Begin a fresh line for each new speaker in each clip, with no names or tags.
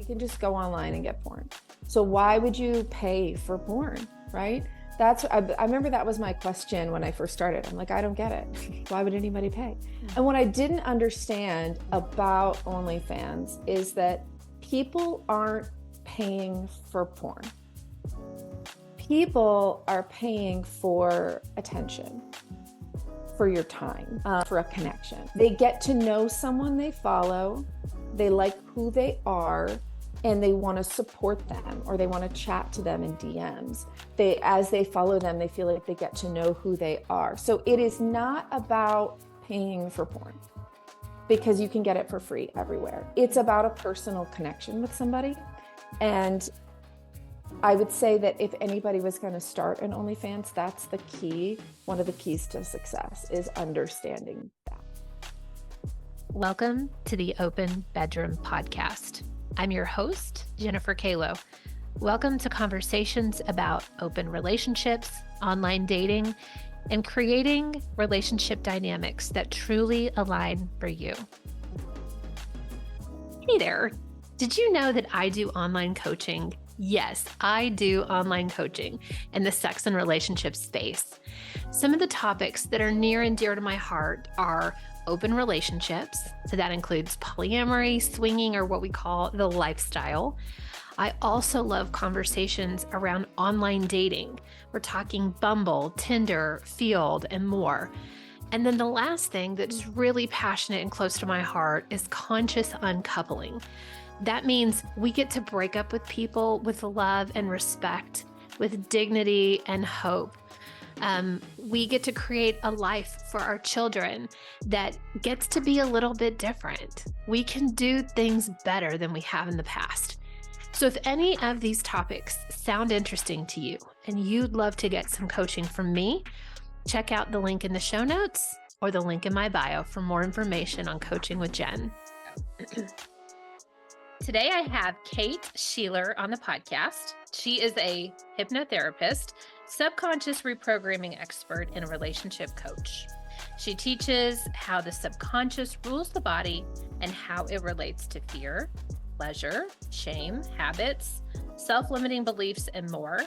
can just go online and get porn. So why would you pay for porn, right? I remember that was my question when I first started. I'm like, I don't get it. Why would anybody pay? And what I didn't understand about OnlyFans is that people aren't paying for porn. People are paying for attention, for your time, for a connection. They get to know someone they follow, they like who they are, and they want to support them, or they want to chat to them in DMs. As they follow them, they feel like they get to know who they are. So it is not about paying for porn, because you can get it for free everywhere. It's about a personal connection with somebody. And I would say that if anybody was going to start an OnlyFans, that's the key. One of the keys to success is understanding that.
Welcome to the Open Bedroom Podcast. I'm your host, Jennifer Kalo. Welcome to conversations about open relationships, online dating, and creating relationship dynamics that truly align for you. Hey there. Did you know that I do online coaching? Yes, I do online coaching in the sex and relationship space. Some of the topics that are near and dear to my heart are open relationships. So that includes polyamory, swinging, or what we call the lifestyle. I also love conversations around online dating. We're talking Bumble, Tinder, Field, and more. And then the last thing that's really passionate and close to my heart is conscious uncoupling. That means we get to break up with people with love and respect, with dignity and hope. We get to create a life for our children that gets to be a little bit different. We can do things better than we have in the past. So if any of these topics sound interesting to you and you'd love to get some coaching from me, check out the link in the show notes or the link in my bio for more information on coaching with Jen. Today I have Kate Shelor on the podcast. She is a hypnotherapist, subconscious reprogramming expert, and a relationship coach. She teaches how the subconscious rules the body and how it relates to fear, pleasure, shame, habits, self-limiting beliefs, and more.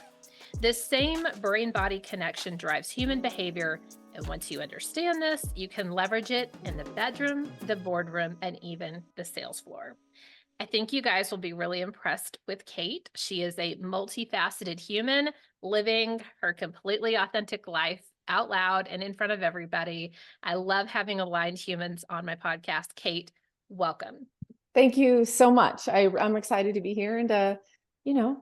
This same brain-body connection drives human behavior, and once you understand this, you can leverage it in the bedroom, the boardroom, and even the sales floor. I think you guys will be really impressed with Kate. She is a multifaceted human living her completely authentic life out loud and in front of everybody. I love having aligned humans on my podcast. Kate, welcome.
Thank you so much. I'm excited to be here and to,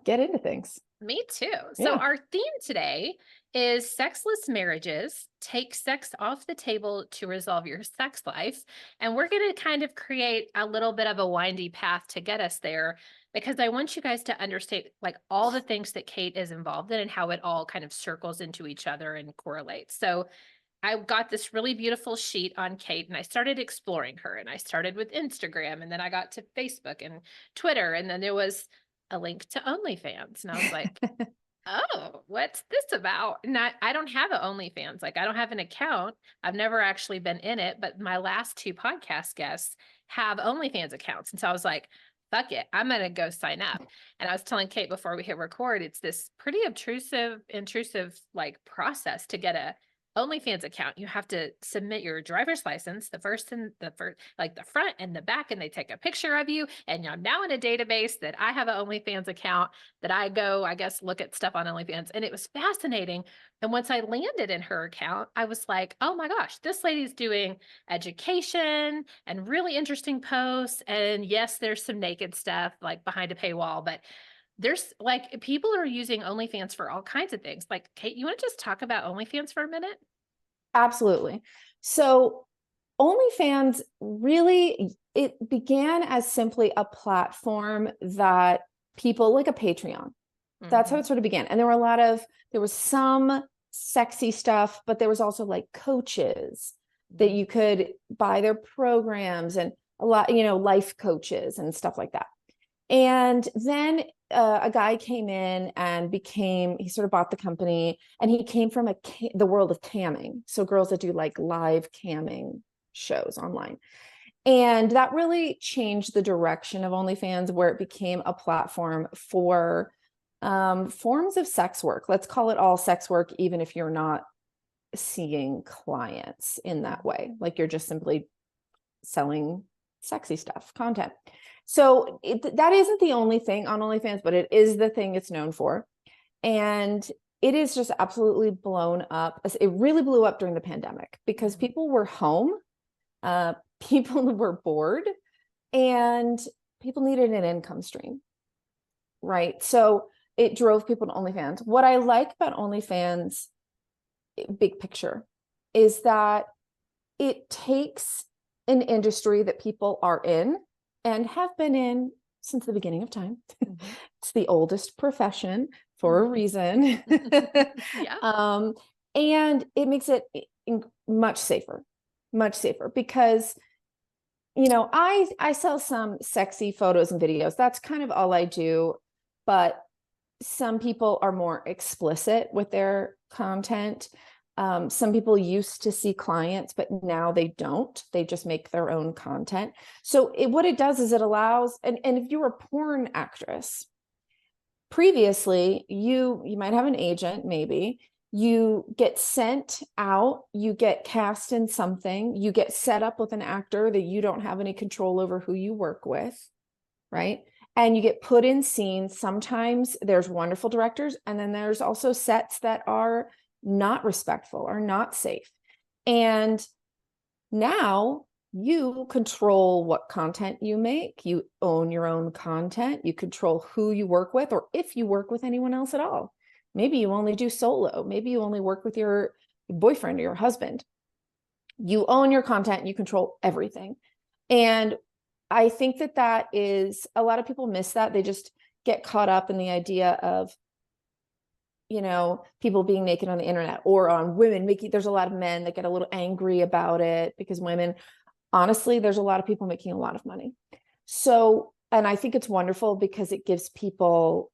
get into things.
Me too. So our theme today is sexless marriages. Take sex off the table to resolve your sex life. And we're going to kind of create a little bit of a windy path to get us there, because I want you guys to understand like all the things that Kate is involved in and how it all kind of circles into each other and correlates. So I got this really beautiful sheet on Kate and I started exploring her, and I started with Instagram, and then I got to Facebook and Twitter, and then there was a link to OnlyFans. And I was like, oh, what's this about? And I don't have an OnlyFans. Like, I don't have an account. I've never actually been in it, but my last two podcast guests have OnlyFans accounts. And so I was like, fuck it, I'm going to go sign up. And I was telling Kate before we hit record, it's this pretty intrusive like process to get a OnlyFans account. You have to submit your driver's license, the front and the back, and they take a picture of you. And I'm now in a database that I have an OnlyFans account that I go, I guess, look at stuff on OnlyFans. And it was fascinating. And once I landed in her account, I was like, oh my gosh, this lady's doing education and really interesting posts. And yes, there's some naked stuff like behind a paywall, but there's like people are using OnlyFans for all kinds of things. Like, Kate, you want to just talk about OnlyFans for a minute?
Absolutely. So OnlyFans really, it began as simply a platform that people, like a Patreon. That's how it sort of began. And there was some sexy stuff, but there was also like coaches that you could buy their programs, and a lot, life coaches and stuff like that. And then a guy came in and he sort of bought the company, and he came from the world of camming. So girls that do like live camming shows online. And that really changed the direction of OnlyFans, where it became a platform for forms of sex work. Let's call it all sex work, even if you're not seeing clients in that way. Like you're just simply selling sexy stuff, content. So that isn't the only thing on OnlyFans, but it is the thing it's known for. And it is just absolutely blown up. It really blew up during the pandemic because people were home, people were bored, and people needed an income stream, right? So it drove people to OnlyFans. What I like about OnlyFans, big picture, is that it takes an industry that people are in and have been in since the beginning of time. It's the oldest profession for a reason.
Yeah.
And it makes it much safer because, you know, I sell some sexy photos and videos. That's kind of all I do. But some people are more explicit with their content. Some people used to see clients, but now they don't. They just make their own content. So what it does is it allows, and if you're a porn actress, previously you might have an agent, maybe you get sent out, you get cast in something, you get set up with an actor that you don't have any control over who you work with, right? And you get put in scenes. Sometimes there's wonderful directors, and then there's also sets that are not respectful or not safe. And now you control what content you make. You own your own content. You control who you work with, or if you work with anyone else at all. Maybe you only do solo. Maybe you only work with your boyfriend or your husband. You own your content and you control everything. And I think that is, a lot of people miss that. They just get caught up in the idea of, you know, people being naked on the internet or on women making, there's a lot of men that get a little angry about it because women, honestly, there's a lot of people making a lot of money. So, and I think it's wonderful because it gives people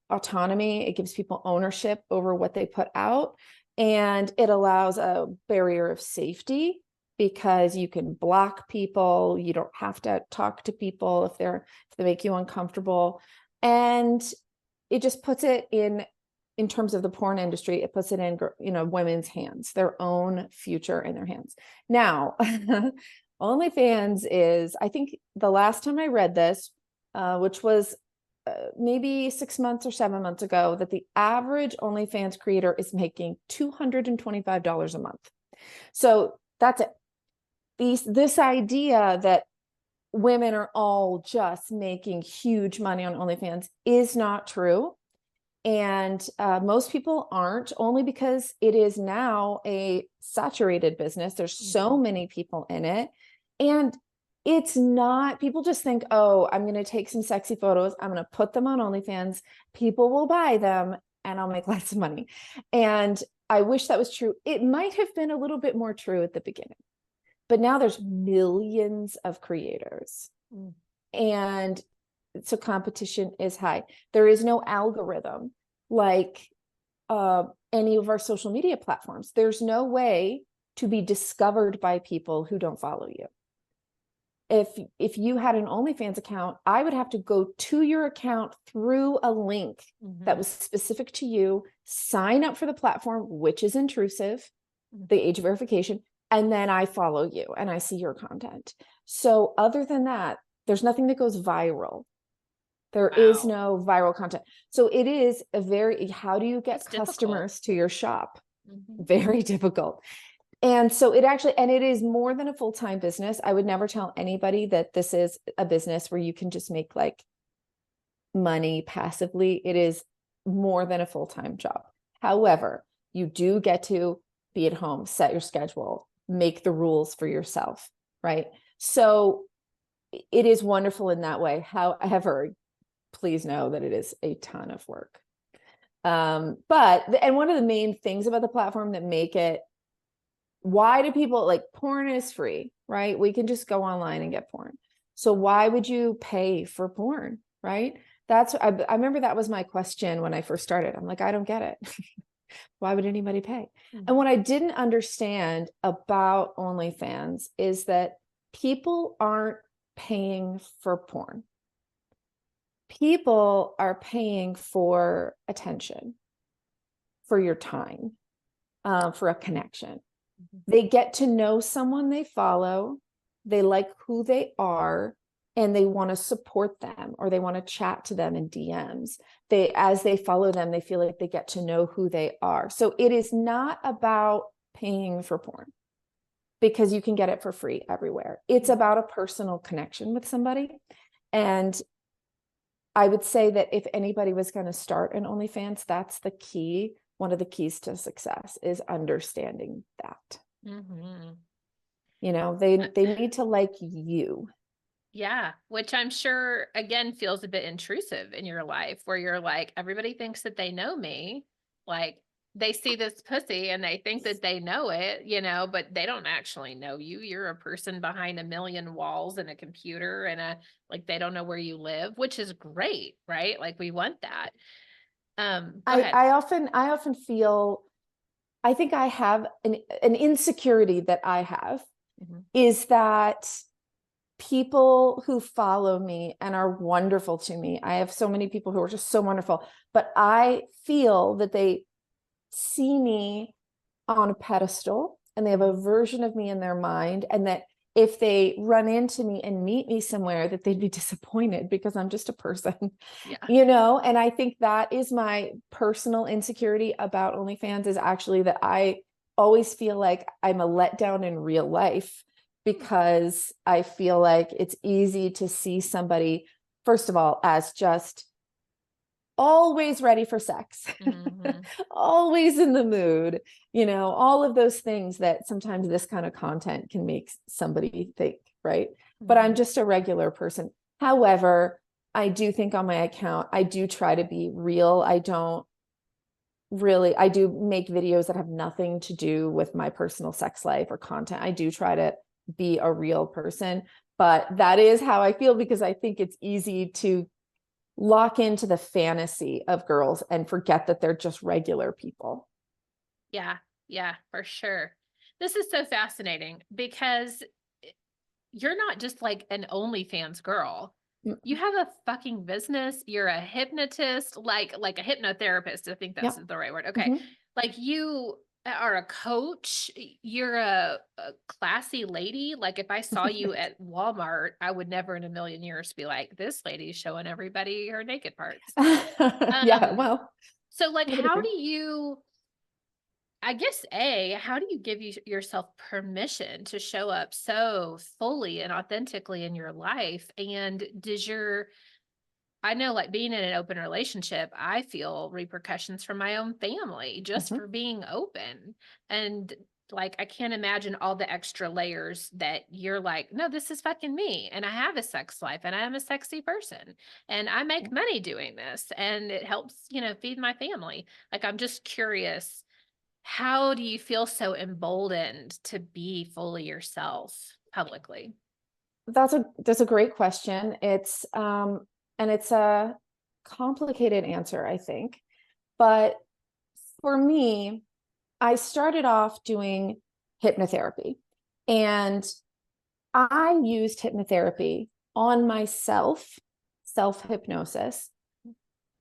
autonomy. It gives people ownership over what they put out. And it allows a barrier of safety because you can block people. You don't have to talk to people if they make you uncomfortable. And it just puts it in terms of the porn industry, it puts it in, you know, women's hands, their own future in their hands. Now, OnlyFans is, I think the last time I read this, which was maybe 6 months or 7 months ago, that the average OnlyFans creator is making $225 a month. So that's it. This idea that women are all just making huge money on OnlyFans is not true. And most people aren't, only because it is now a saturated business. There's so many people in it. And it's not, people just think, oh, I'm going to take some sexy photos, I'm going to put them on OnlyFans, people will buy them, and I'll make lots of money. And I wish that was true. It might have been a little bit more true at the beginning, but now there's millions of creators. And so competition is high. There is no algorithm like any of our social media platforms. There's no way to be discovered by people who don't follow you. If you had an OnlyFans account, I would have to go to your account through a link that was specific to you, sign up for the platform, which is intrusive, the age verification, and then I follow you and I see your content. So other than that, there's nothing that goes viral. There is no viral content. So it is how do you get customers to your shop? Very difficult. And so it is more than a full-time business. I would never tell anybody that this is a business where you can just make like money passively. It is more than a full-time job. However, you do get to be at home, set your schedule, make the rules for yourself, right? So it is wonderful in that way. However, please know that it is a ton of work. And one of the main things about the platform that make it, why do people like, porn is free, right? We can just go online and get porn. So why would you pay for porn, right? I remember that was my question when I first started. I'm like, I don't get it. Why would anybody pay? And what I didn't understand about OnlyFans is that people aren't paying for porn. People are paying for attention, for your time, for a connection. They get to know someone they follow, they like who they are, and they want to support them, or they want to chat to them in DMs. As they follow them, they feel like they get to know who they are. So it is not about paying for porn, because you can get it for free everywhere. It's about a personal connection with somebody. And I would say that if anybody was going to start an OnlyFans, that's the key. One of the keys to success is understanding that.
Mm-hmm.
You know, they need to like you.
Yeah, which I'm sure, again, feels a bit intrusive in your life, where you're like, everybody thinks that they know me. Like, they see this pussy and they think that they know it, but they don't actually know you. You're a person behind a million walls and a computer and they don't know where you live, which is great, right? Like, we want that. Go ahead.
I often feel, I think I have an insecurity that I have is that people who follow me and are wonderful to me, I have so many people who are just so wonderful, but I feel that they see me on a pedestal and they have a version of me in their mind, and that if they run into me and meet me somewhere, that they'd be disappointed because I'm just a person.
Yeah.
And I think that is my personal insecurity about OnlyFans, is actually that I always feel like I'm a letdown in real life, because I feel like it's easy to see somebody, first of all, as just always ready for sex, always in the mood, all of those things that sometimes this kind of content can make somebody think, right? But I'm just a regular person. However, I do think on my account, I do try to be real. I do make videos that have nothing to do with my personal sex life or content. I do try to be a real person, but that is how I feel, because I think it's easy to lock into the fantasy of girls and forget that they're just regular people.
Yeah, for sure. This is so fascinating, because you're not just like an OnlyFans girl. You have a fucking business. You're a hypnotist, like a hypnotherapist. I think that's the right word. Okay. Like, you are a coach. You're a classy lady. Like, if I saw you at Walmart, I would never in a million years be like, this lady's showing everybody her naked parts.
Yeah, well.
So like, how do you, I guess, how do you give yourself permission to show up so fully and authentically in your life? And I know, like, being in an open relationship, I feel repercussions from my own family just for being open. And like, I can't imagine all the extra layers that you're like, no, this is fucking me. And I have a sex life and I'm a sexy person and I make money doing this and it helps, feed my family. Like, I'm just curious, how do you feel so emboldened to be fully yourself publicly?
That's a great question. It's and it's a complicated answer, I think. But for me, I started off doing hypnotherapy, and I used hypnotherapy on myself, self-hypnosis,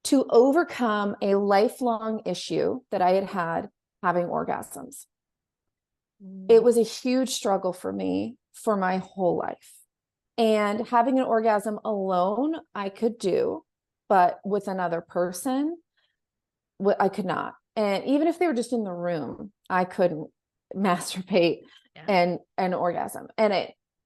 to overcome a lifelong issue that I had had having orgasms. It was a huge struggle for me for my whole life. And having an orgasm alone, I could do, but with another person, I could not. And even if they were just in the room, I couldn't masturbate and orgasm. And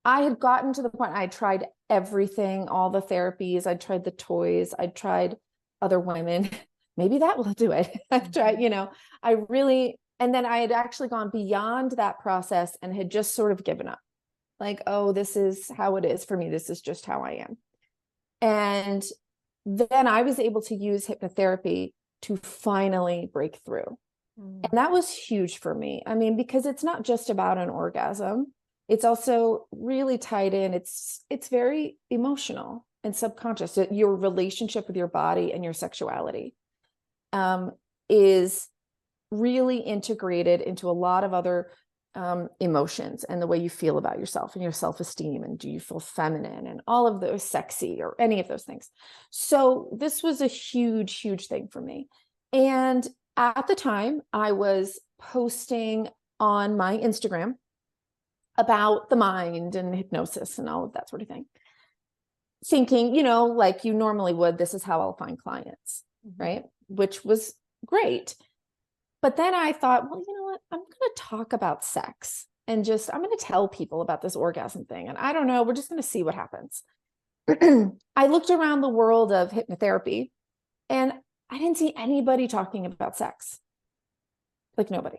I had gotten to the point, I tried everything, all the therapies, I tried the toys, I tried other women. Maybe that will do it. I've tried, and then I had actually gone beyond that process and had just sort of given up. Like, oh, this is how it is for me. This is just how I am. And then I was able to use hypnotherapy to finally break through. And that was huge for me. I mean, because it's not just about an orgasm. It's also really tied in. It's very emotional and subconscious. Your relationship with your body and your sexuality is really integrated into a lot of other emotions and the way you feel about yourself and your self-esteem, and do you feel feminine and all of those, sexy, or any of those things. So this was a huge, huge thing for me. And at the time, I was posting on my Instagram about the mind and hypnosis and all of that sort of thing, thinking, like you normally would, this is how I'll find clients, right? Which was great. But then I thought, well, you know what? I'm going to talk about sex and I'm going to tell people about this orgasm thing. And I don't know, we're just going to see what happens. I looked around the world of hypnotherapy and I didn't see anybody talking about sex, like nobody.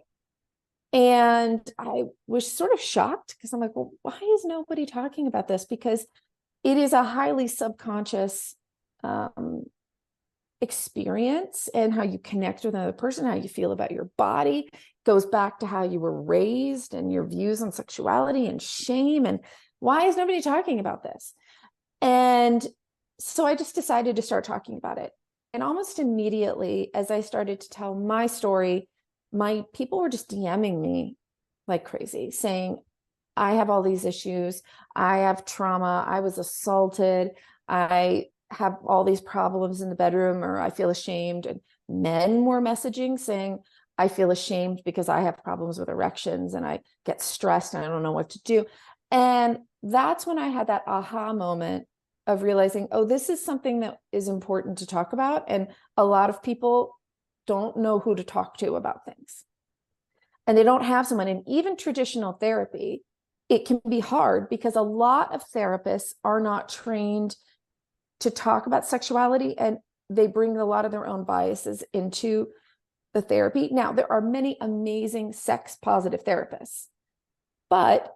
And I was sort of shocked because I'm like, well, why is nobody talking about this? Because it is a highly subconscious experience, and how you connect with another person, how you feel about your body goes back to how you were raised and your views on sexuality and shame. And why is nobody talking about this? And so I just decided to start talking about it. And almost immediately, as I started to tell my story, my people were just DMing me like crazy, saying, I have all these issues. I have trauma. I was assaulted. I have all these problems in the bedroom, or I feel ashamed. And men were messaging saying, I feel ashamed because I have problems with erections and I get stressed and I don't know what to do. And that's when I had that aha moment of realizing, oh, this is something that is important to talk about. And a lot of people don't know who to talk to about things. And they don't have someone. And even traditional therapy, it can be hard because a lot of therapists are not trained to talk about sexuality, and they bring a lot of their own biases into the therapy. Now, there are many amazing sex positive therapists, but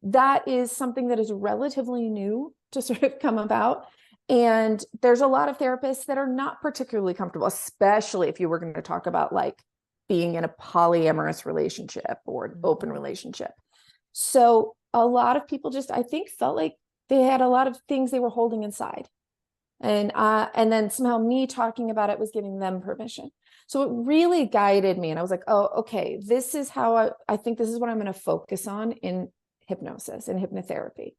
that is something that is relatively new to sort of come about. And there's a lot of therapists that are not particularly comfortable, especially if you were going to talk about like being in a polyamorous relationship or an open relationship. So a lot of people just, I think, felt like they had a lot of things they were holding inside. And then somehow me talking about it was giving them permission. So it really guided me. And I was like, oh, okay, this is how I think this is what I'm going to focus on in hypnosis and hypnotherapy.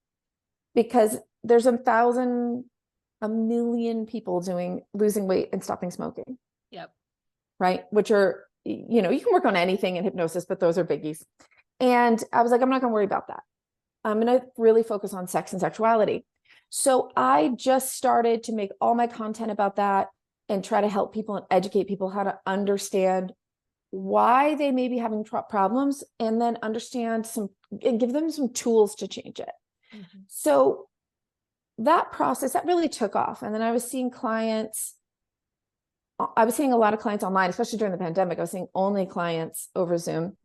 Because there's a million people losing weight and stopping smoking.
Yep.
Right. Which are, you can work on anything in hypnosis, but those are biggies. And I was like, I'm not going to worry about that. I'm going to really focus on sex and sexuality. So I just started to make all my content about that and try to help people and educate people how to understand why they may be having problems, and then understand and give them some tools to change it. Mm-hmm. So that process, that really took off. And then I was seeing a lot of clients online, especially during the pandemic. I was seeing only clients over Zoom,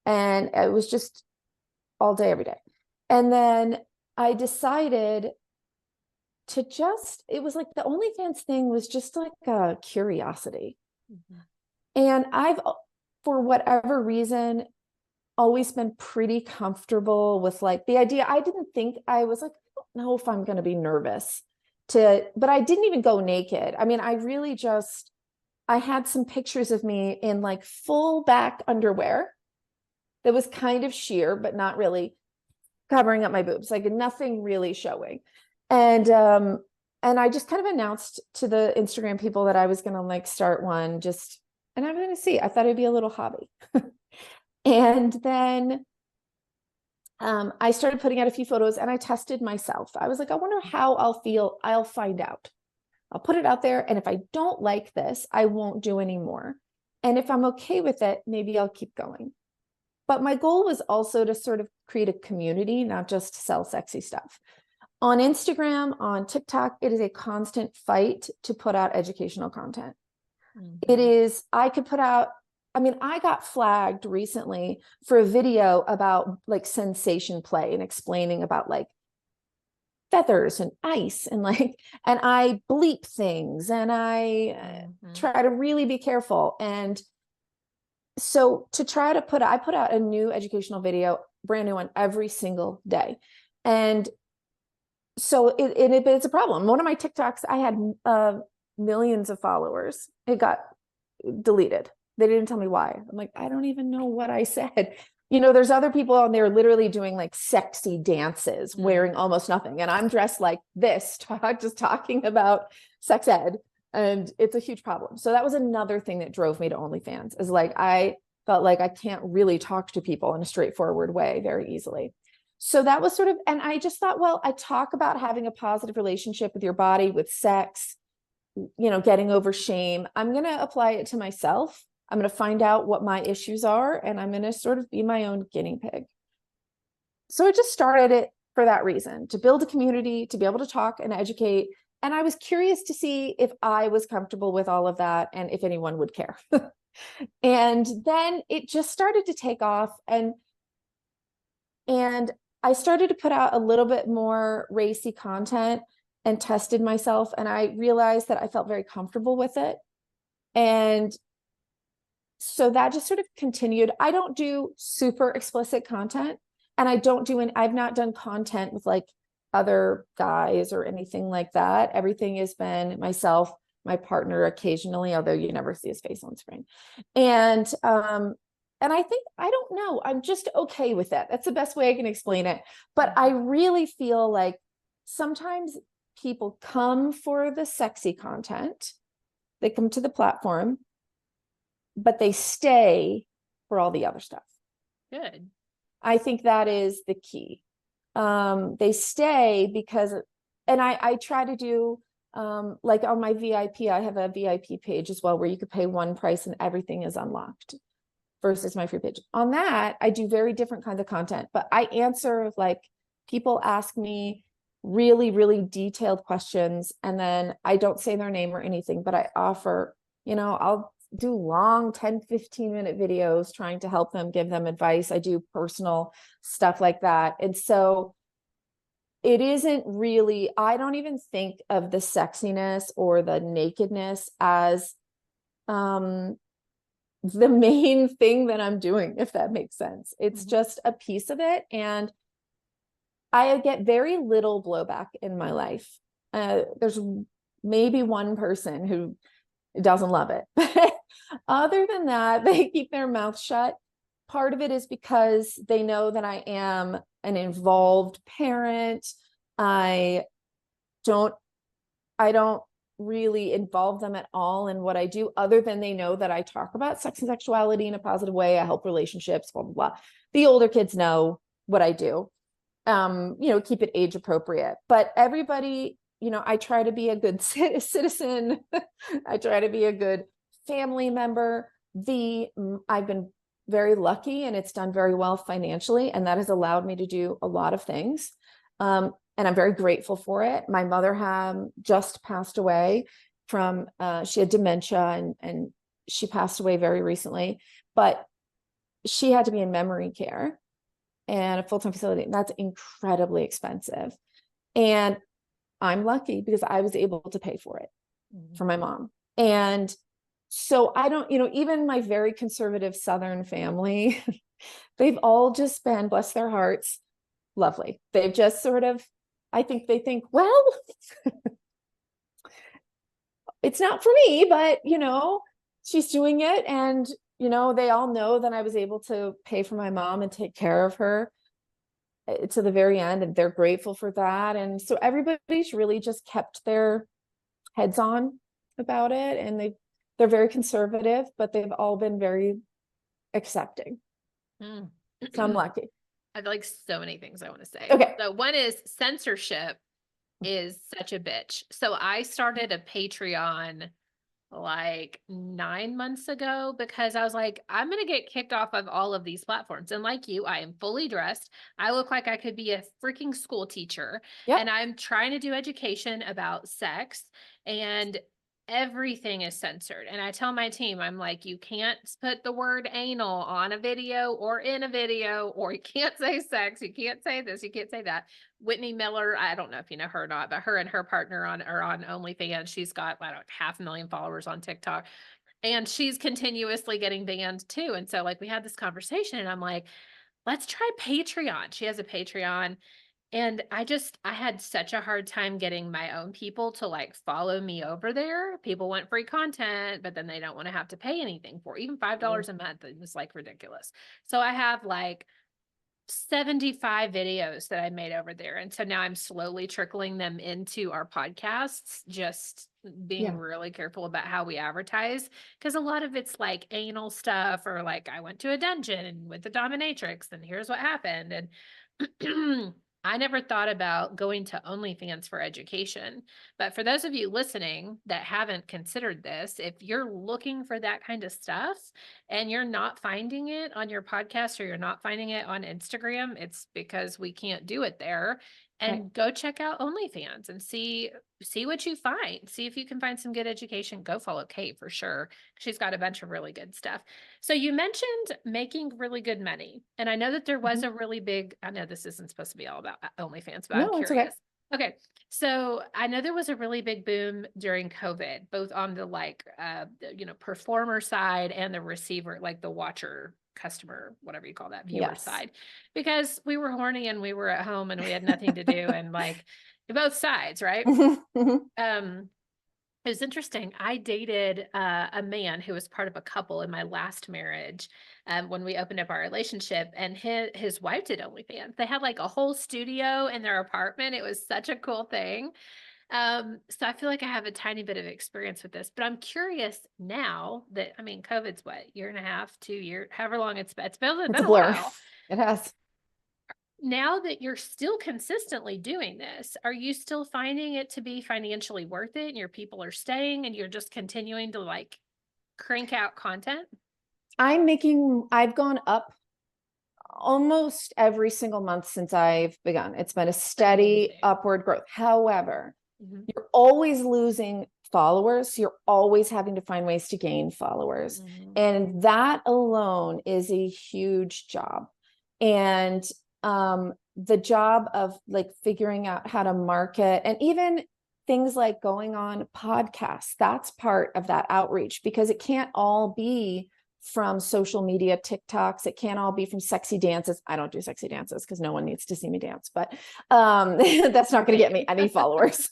and it was just all day, every day. And then I decided to it was like the OnlyFans thing was just like a curiosity. Mm-hmm. And I've, for whatever reason, always been pretty comfortable with like the idea. I didn't think, I was like, I don't know if I'm going to be nervous but I didn't even go naked. I mean, I had some pictures of me in like full back underwear that was kind of sheer, but not really covering up my boobs, like nothing really showing. And I just kind of announced to the Instagram people that I was going to like start one, and I'm going to see. I thought it'd be a little hobby. And then I started putting out a few photos, and I tested myself. I was like, I wonder how I'll feel. I'll find out. I'll put it out there. And if I don't like this, I won't do any more. And if I'm okay with it, maybe I'll keep going. But my goal was also to sort of create a community, not just sell sexy stuff. On Instagram, on TikTok, it is a constant fight to put out educational content. Mm-hmm. I got flagged recently for a video about like sensation play and explaining about like feathers and ice and I bleep things, and I try to really be careful. And so I put out a new educational video, brand new one, every single day. And so it's a problem. One of my TikToks, I had millions of followers. It got deleted. They didn't tell me why. I'm like, I don't even know what I said. there's other people on there literally doing like sexy dances, wearing almost nothing. And I'm dressed like this, just talking about sex ed. And it's a huge problem. So that was another thing that drove me to OnlyFans, is like, I felt like I can't really talk to people in a straightforward way very easily. So that was sort of, and I just thought, well, I talk about having a positive relationship with your body, with sex, getting over shame. I'm going to apply it to myself. I'm going to find out what my issues are, and I'm going to sort of be my own guinea pig. So I just started it for that reason, to build a community, to be able to talk and educate. And I was curious to see if I was comfortable with all of that and if anyone would care. And then it just started to take off, and I started to put out a little bit more racy content and tested myself, and I realized that I felt very comfortable with it. And so that just sort of continued. I don't do super explicit content, and I've not done content with like other guys or anything like that. Everything has been myself, my partner occasionally, although you never see his face on screen. And I think, I don't know, I'm just okay with that. That's the best way I can explain it. But I really feel like sometimes people come for the sexy content. They come to the platform, but they stay for all the other stuff.
Good.
I think that is the key. They stay because, and I try to do, like on my VIP, I have a VIP page as well, where you could pay one price and everything is unlocked, versus my free page. On that, I do very different kinds of content, but I answer, like, people ask me really, really detailed questions, and then I don't say their name or anything, but I offer, I'll do long 10-15 minute videos trying to help them, give them advice. I do personal stuff like that. And so it isn't really, I don't even think of the sexiness or the nakedness as the main thing that I'm doing, if that makes sense. It's just a piece of it. And I get very little blowback in my life. There's maybe one person who doesn't love it. Other than that, they keep their mouth shut. Part of it is because they know that I am an involved parent. I don't really involve them at all in what I do, other than they know that I talk about sex and sexuality in a positive way. I help relationships, blah, blah, blah. The older kids know what I do. Keep it age appropriate. But everybody, I try to be a good citizen. I try to be a good family member. I've been very lucky, and it's done very well financially, and that has allowed me to do a lot of things. And I'm very grateful for it. My mother just passed away from, she had dementia, and she passed away very recently, but she had to be in memory care and a full-time facility, and that's incredibly expensive. And I'm lucky because I was able to pay for it for my mom. And so I don't, even my very conservative Southern family, they've all just been, bless their hearts, lovely. They've just sort of, I think they think, well, it's not for me, but she's doing it. And, they all know that I was able to pay for my mom and take care of her to the very end, and they're grateful for that. And so everybody's really just kept their heads on about it, and they're very conservative, but they've all been very accepting. So I'm lucky.
I have like so many things I want to say.
Okay.
So one is, censorship is such a bitch. So I started a Patreon like 9 months ago because I was like, I'm going to get kicked off of all of these platforms. And like you, I am fully dressed. I look like I could be a freaking school teacher.
Yep.
And I'm trying to do education about sex, and everything is censored. And I tell my team, I'm like, you can't put the word anal on a video or in a video, or you can't say sex. You can't say this. You can't say that. Whitney Miller, I don't know if you know her or not, but her and her partner are on OnlyFans. She's got, 500,000 followers on TikTok, and she's continuously getting banned too. And so like we had this conversation, and I'm like, let's try Patreon. She has a Patreon, And I had such a hard time getting my own people to like follow me over there. People want free content, but then they don't want to have to pay anything for it. Even $5 a month. It was like ridiculous. So I have like 75 videos that I made over there. And so now I'm slowly trickling them into our podcasts, just being
Yeah.
really careful about how we advertise. Cause a lot of it's like anal stuff, or like I went to a dungeon with the dominatrix and here's what happened. And I never thought about going to OnlyFans for education. But for those of you listening that haven't considered this, if you're looking for that kind of stuff and you're not finding it on your podcast, or you're not finding it on Instagram, it's because we can't do it there.
Right.
And go check out OnlyFans and see what you find. See if you can find some good education. Go follow Kate for sure. She's got a bunch of really good stuff. So you mentioned making really good money. And I know that there was
Mhm.
a really big, I know this isn't supposed to be all about OnlyFans, but I'm
No, it's okay.
curious. Okay. So I know there was a really big boom during COVID, both on the like, performer side and the receiver, like the watcher, customer, whatever you call that, viewer
Yes.
side, because we were horny and we were at home and we had nothing to do, and like both sides, right? Um, it was interesting. I dated a man who was part of a couple in my last marriage, when we opened up our relationship, and his wife did OnlyFans. They had like a whole studio in their apartment. It was such a cool thing. So I feel like I have a tiny bit of experience with this, but I'm curious now that, I mean, COVID's what, year and a half, 2 years, however long it's been
It's a
a
blur.
while.
It has.
Now that you're still consistently doing this, are you still finding it to be financially worth it, and your people are staying and you're just continuing to like crank out content?
I've gone up almost every single month since I've begun. It's been a steady
Amazing.
upward growth. However,
Mhm.
you're always losing followers. You're always having to find ways to gain followers.
Mhm.
And that alone is a huge job. And the job of like figuring out how to market, and even things like going on podcasts, that's part of that outreach, because it can't all be from social media TikToks. It can't all be from sexy dances. I don't do sexy dances because no one needs to see me dance, but that's not going to get me any followers.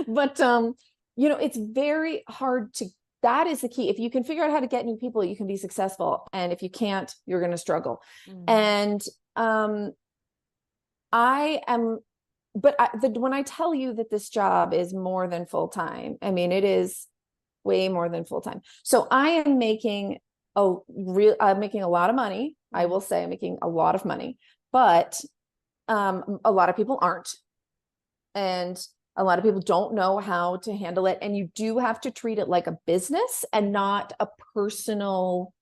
But it's very hard to, that is the key. If you can figure out how to get new people, you can be successful. And if you can't, you're going to struggle.
Mhm.
And I am, but when I tell you that this job is more than full time, I mean, it is way more than full time. So I am making I'm making a lot of money. I will say I'm making a lot of money, but a lot of people aren't. And a lot of people don't know how to handle it. And you do have to treat it like a business and not a personal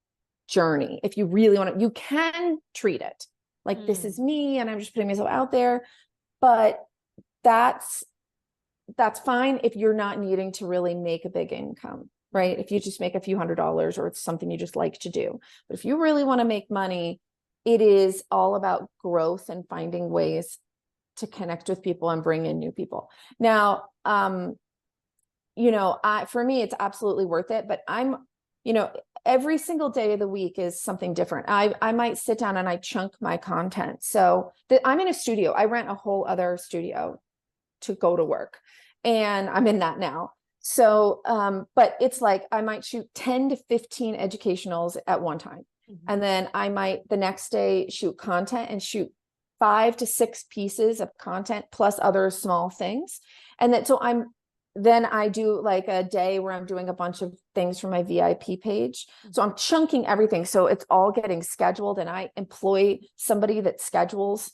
journey. If you really want to, you can treat it like this is me and I'm just putting myself out there. But that's fine if you're not needing to really make a big income, right? If you just make a few $100s, or it's something you just like to do. But if you really want to make money, it is all about growth and finding ways to connect with people and bring in new people. Now, for me, it's absolutely worth it, but every single day of the week is something different. I might sit down and I chunk my content. So I'm in a studio. I rent a whole other studio to go to work, and I'm in that now. So, but it's like, I might shoot 10 to 15 educationals at one time. And then I might the next day shoot content and shoot 5 to 6 pieces of content plus other small things. And then I do like a day where I'm doing a bunch of things for my VIP page. So I'm chunking everything. So it's all getting scheduled, and I employ somebody that schedules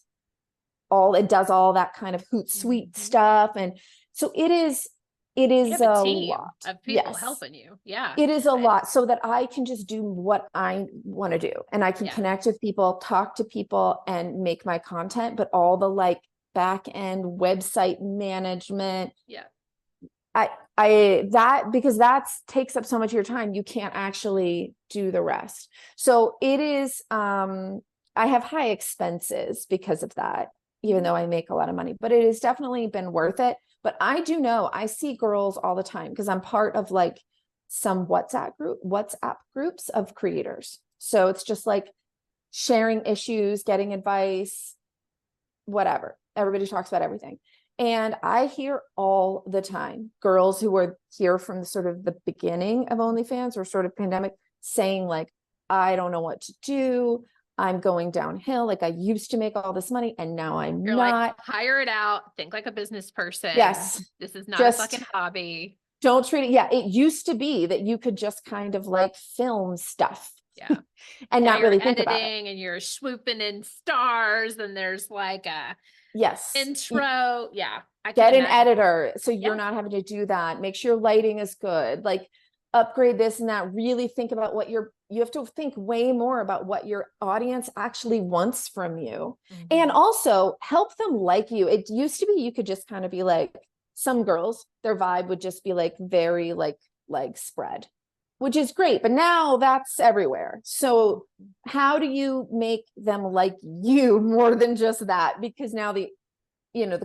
it does all that kind of Hootsuite stuff. And so it is
You have a
a
team
lot.
of people
Yes.
helping you. Yeah.
It is a lot, so that I can just do what I want to do, and I can
Yeah.
connect with people, talk to people, and make my content. But all the like back end website management,
Yeah.
because that takes up so much of your time, you can't actually do the rest. So it is, I have high expenses because of that, even though I make a lot of money, but it has definitely been worth it. But I do know, I see girls all the time because I'm part of like some WhatsApp groups of creators. So it's just like sharing issues, getting advice, whatever. Everybody talks about everything. And I hear all the time girls who are here from the sort of the beginning of OnlyFans or sort of pandemic saying like, I don't know what to do. I'm going downhill. Like I used to make all this money and now I'm
You're
not.
like, hire it out. Think like a business person.
Yes.
This is not
Just
a fucking hobby.
don't treat it. Yeah. It used to be that you could just kind of like film stuff.
Yeah.
And
Now
not
you're
really think about it.
editing and you're swooping in stars and there's like a
Yes.
intro. Yeah. I
Get
can
an
imagine.
editor so you're
Yeah.
not having to do that. Make sure your lighting is good. Like upgrade this and that. Really think about what you have to think way more about what your audience actually wants from you.
Mhm.
And also help them like you. It used to be you could just kind of be like, some girls, their vibe would just be like very like leg spread, which is great. But now that's everywhere. So how do you make them like you more than just that? Because now the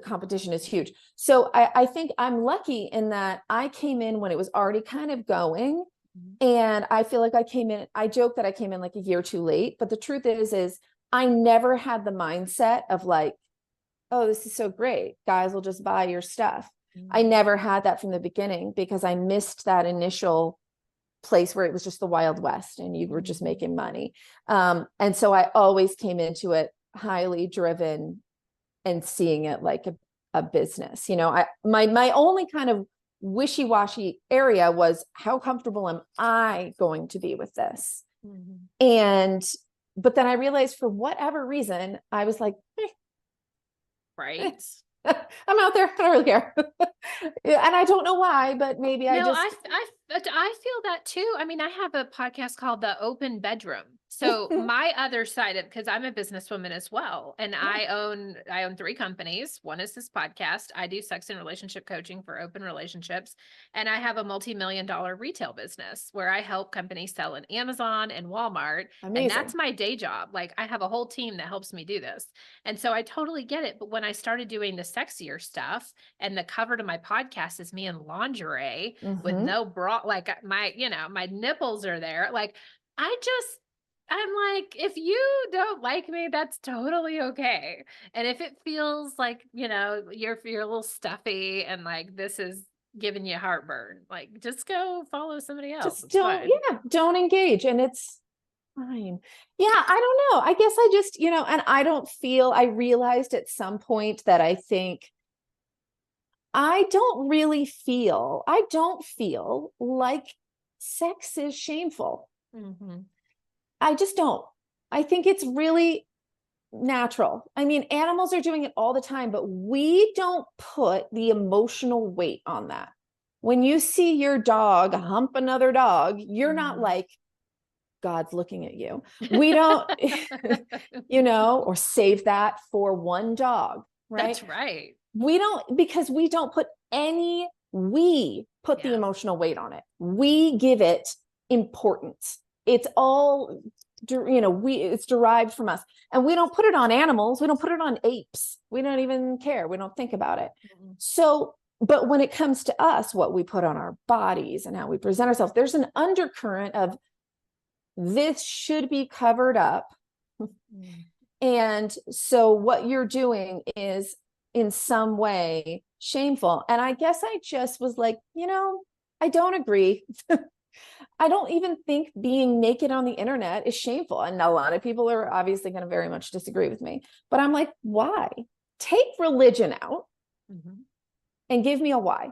competition is huge. So I think I'm lucky in that I came in when it was already kind of going. And I feel like I joke that I came in like a year too late, but the truth is I never had the mindset of like, oh, this is so great. Guys will just buy your stuff. I never had that from the beginning because I missed that initial place where it was just the Wild West and you were just making money. And so I always came into it highly driven and seeing it like a business. My only kind of wishy-washy area was how comfortable am I going to be with this? But then I realized for whatever reason, I was like,
Right.
I'm out there. I don't really care. And I don't know why, but maybe I
feel that too. I mean, I have a podcast called The Open Bedroom. So my other side of, because I'm a businesswoman as well, and I own 3 companies. One is this podcast. I do sex and relationship coaching for open relationships, and I have a multi-million-dollar retail business where I help companies sell in Amazon and Walmart.
Amazing.
And that's my day job. Like I have a whole team that helps me do this, and so I totally get it. But when I started doing the sexier stuff, and the cover to my podcast is me in lingerie with no bra, like my nipples are there. Like I'm like, if you don't like me, that's totally okay. And if it feels like, you're a little stuffy and like this is giving you heartburn, like just go follow somebody else.
Just don't engage. And it's fine. Yeah, I don't know. I guess I just, and I realized at some point that I think I don't feel like sex is shameful. I just don't. I think it's really natural. I mean, animals are doing it all the time, but we don't put the emotional weight on that. When you see your dog hump another dog, you're not like, God's looking at you. We don't, or save that for one dog, right?
That's right.
We don't, because we don't put the emotional weight on it. We give it importance. It's all, it's derived from us, and we don't put it on animals. We don't put it on apes. We don't even care. We don't think about it. So, but when it comes to us, what we put on our bodies and how we present ourselves, there's an undercurrent of this should be covered up. And so what you're doing is in some way shameful. And I guess I just was like, I don't agree. I don't even think being naked on the internet is shameful. And a lot of people are obviously going to very much disagree with me, but I'm like, why? Take religion out and give me a why.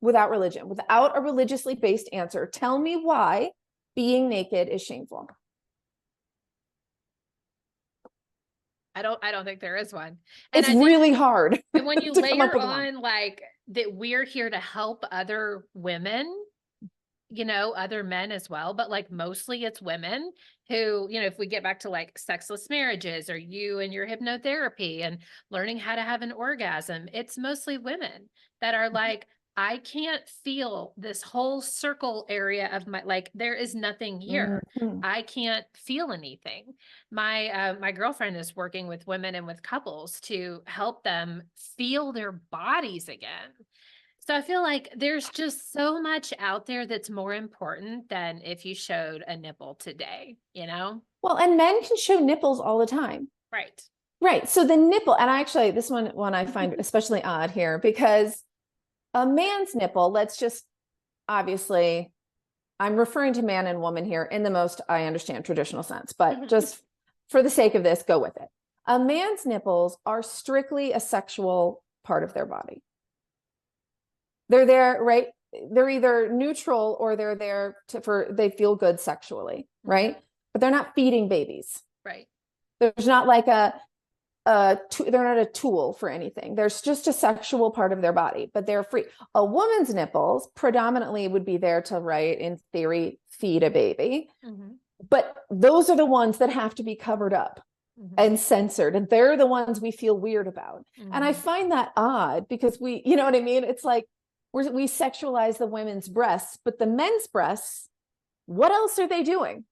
Without religion, without a religiously based answer, tell me why being naked is shameful.
I don't think there is one.
And it's really hard.
And when you layer on like that, we're here to help other women, other men as well, but like mostly it's women who, if we get back to like sexless marriages or you and your hypnotherapy and learning how to have an orgasm, it's mostly women that are like, I can't feel this whole circle area of my, like, there is nothing here. I can't feel anything. My girlfriend is working with women and with couples to help them feel their bodies again. So I feel like there's just so much out there that's more important than if you showed a nipple today,
Well, and men can show nipples all the time.
Right.
Right. So the nipple, and actually this one I find especially odd here, because a man's nipple, let's just, obviously, I'm referring to man and woman here in the most, I understand, traditional sense, but just for the sake of this, go with it. A man's nipples are strictly a sexual part of their body. They're there, right? They're either neutral or they're there they feel good sexually, right? But they're not feeding babies.
Right.
There's not like they're not a tool for anything. There's just a sexual part of their body, but they're free. A woman's nipples predominantly would be there to, right, in theory, feed a baby. But those are the ones that have to be covered up and censored. And they're the ones we feel weird about. And I find that odd because you know what I mean? It's like we sexualize the women's breasts, but the men's breasts, what else are they doing?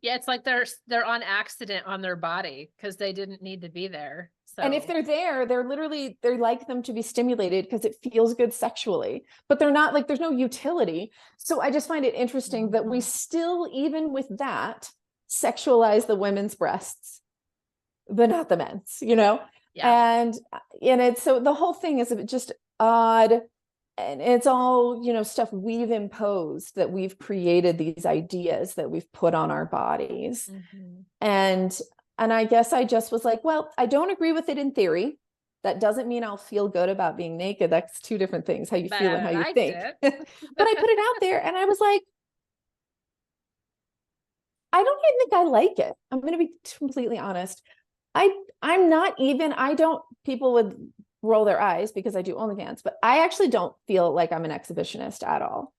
Yeah, it's like they're on accident on their body because they didn't need to be there. So.
And if they're there, they like them to be stimulated because it feels good sexually, but they're not, like, there's no utility. So I just find it interesting that we still, even with that, sexualize the women's breasts, but not the men's, you know?
Yeah.
And it's, so the whole thing is just odd. And it's all, stuff we've imposed, that we've created these ideas that we've put on our bodies. And I guess I just was like, well, I don't agree with it in theory. That doesn't mean I'll feel good about being naked. That's two different things, how you feel and how you think. But I put it out there and I was like, I don't even think I like it. I'm going to be completely honest. I'm not even, people would roll their eyes because I do OnlyFans, but I actually don't feel like I'm an exhibitionist at all.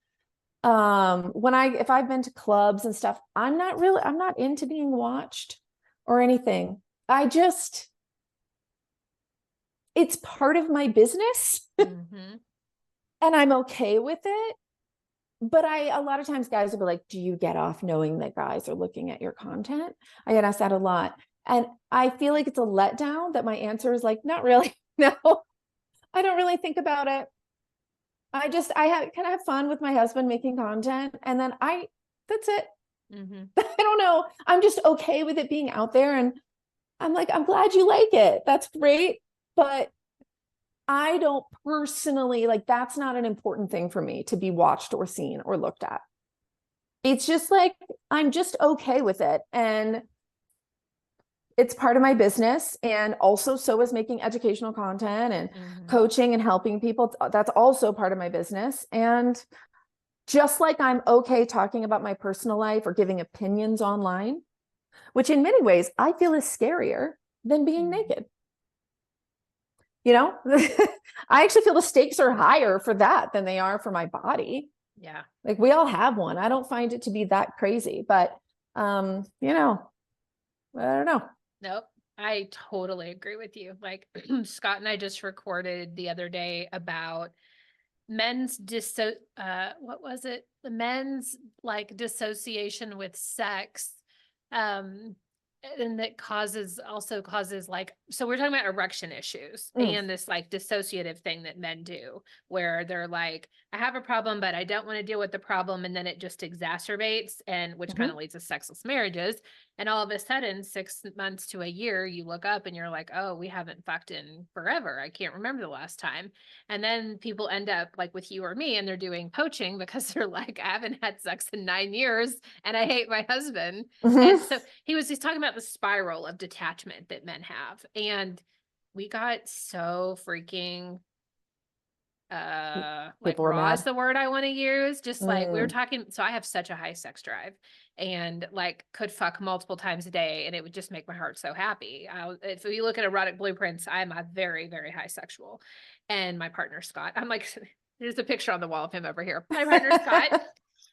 If I've been to clubs and stuff, I'm not into being watched or anything. It's part of my business and I'm okay with it. But a lot of times guys will be like, do you get off knowing that guys are looking at your content? I get asked that a lot. And I feel like it's a letdown that my answer is like, not really. No, I don't really think about it. I kind of have fun with my husband making content. And then that's it. I don't know. I'm just okay with it being out there. And I'm like, I'm glad you like it. That's great. But I don't personally, like, that's not an important thing for me to be watched or seen or looked at. It's just like, I'm just okay with it. And it's part of my business. And also so is making educational content and coaching and helping people. That's also part of my business. And just like I'm okay talking about my personal life or giving opinions online, which in many ways I feel is scarier than being naked. I actually feel the stakes are higher for that than they are for my body.
Yeah.
Like, we all have one. I don't find it to be that crazy, but, I don't know.
Nope. I totally agree with you. Like Scott and I just recorded the other day about men's what was it? The men's like dissociation with sex. And that also causes like, so we're talking about erection issues and this like dissociative thing that men do where they're like, I have a problem, but I don't want to deal with the problem. And then it just exacerbates, and which kind of leads to sexless marriages. And all of a sudden, 6 months to a year, you look up and you're like, oh, we haven't fucked in forever. I can't remember the last time. And then people end up like with you or me, and they're doing poaching because they're like, I haven't had sex in 9 years and I hate my husband. And so he's talking about the spiral of detachment that men have. And we got so freaking like raw is the word I want to use. Just like we were talking. So I have such a high sex drive and like could fuck multiple times a day. And it would just make my heart so happy. If you look at erotic blueprints, I'm a very, very high sexual. And my partner, Scott, I'm like, there's a picture on the wall of him over here. My partner, Scott,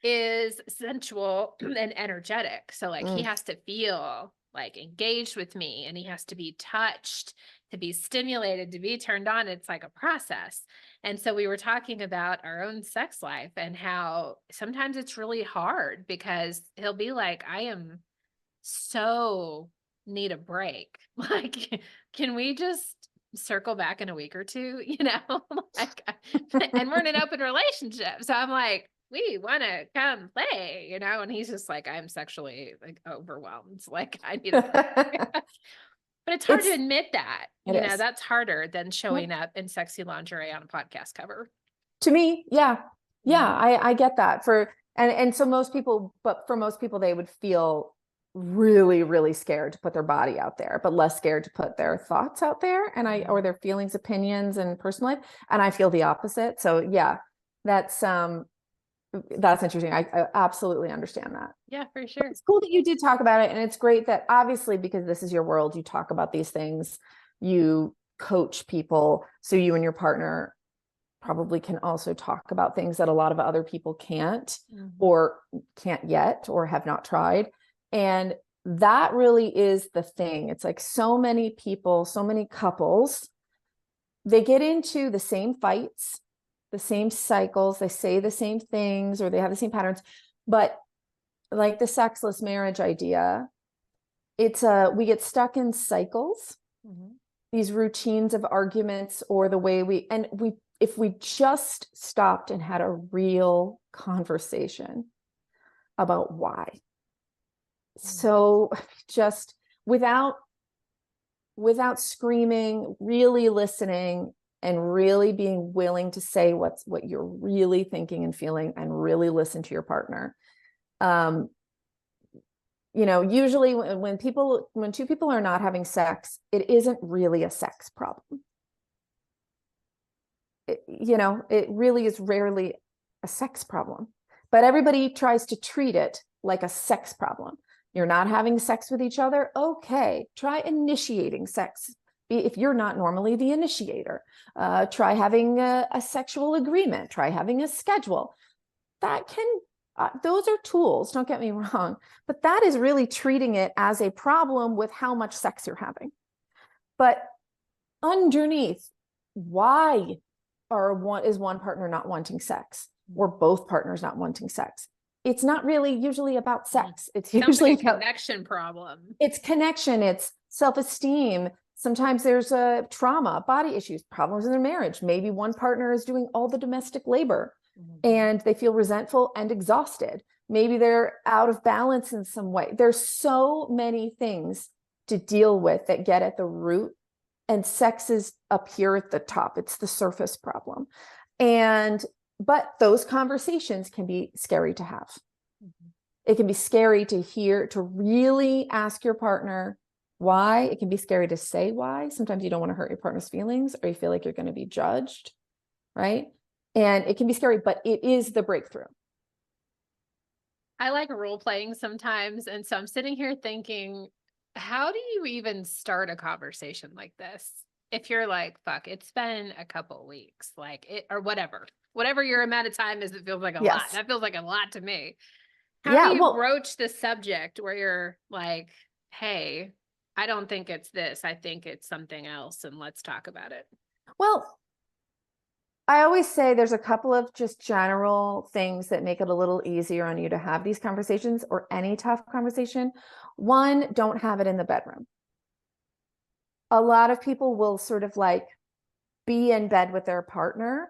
is sensual and energetic. So like he has to feel like engaged with me, and he has to be touched, to be stimulated, to be turned on. It's like a process. And so we were talking about our own sex life and how sometimes it's really hard because he'll be like, I am so need a break. Like, can we just circle back in a week or two, like, and we're in an open relationship. So I'm like, we want to come play, and he's just like, I'm sexually like overwhelmed. Like I need a break. But it's hard to admit that,
It
you know,
is.
that's harder than showing up in sexy lingerie on a podcast cover.
To me, yeah. I get that. And so most people, but for most people, they would feel really, really scared to put their body out there, but less scared to put their thoughts out there or their feelings, opinions, and personal life. And I feel the opposite. So yeah, that's interesting. I absolutely understand that.
Yeah, for sure.
It's cool that you did talk about it. And it's great that obviously, because this is your world, you talk about these things, you coach people. So you and your partner probably can also talk about things that a lot of other people can't or can't yet or have not tried. And that really is the thing. It's like so many people, so many couples, they get into the same fights, the same cycles, they say the same things, or they have the same patterns. But like the sexless marriage idea, we get stuck in cycles, these routines of arguments, or the way if we just stopped and had a real conversation about why. So just without screaming, really listening, and really being willing to say what you're really thinking and feeling, and really listen to your partner. You know, usually when two people are not having sex, it isn't really a sex problem. It really is rarely a sex problem, but everybody tries to treat it like a sex problem. You're not having sex with each other. Okay, try initiating sex. If you're not normally the initiator, try having a sexual agreement, try having a schedule. Those are tools, don't get me wrong, but that is really treating it as a problem with how much sex you're having. But underneath, why is one partner not wanting sex, or both partners not wanting sex? It's not really usually about sex. It's usually
a connection problem.
It's connection. It's self-esteem. Sometimes there's a trauma, body issues, problems in their marriage. Maybe one partner is doing all the domestic labor and they feel resentful and exhausted. Maybe they're out of balance in some way. There's so many things to deal with that get at the root, and sex is up here at the top. It's the surface problem. But those conversations can be scary to have. It can be scary to hear, to really ask your partner why. It can be scary to say why. Sometimes you don't want to hurt your partner's feelings, or you feel like you're going to be judged, right? And it can be scary, but it is the breakthrough.
I like role playing sometimes. And so I'm sitting here thinking, how do you even start a conversation like this? If you're like, fuck, it's been a couple weeks, or whatever your amount of time is, it feels like a lot. That feels like a lot to me. How do you broach the subject where you're like, hey, I don't think it's this. I think it's something else. And let's talk about it.
Well, I always say there's a couple of just general things that make it a little easier on you to have these conversations, or any tough conversation. One, don't have it in the bedroom. A lot of people will sort of like be in bed with their partner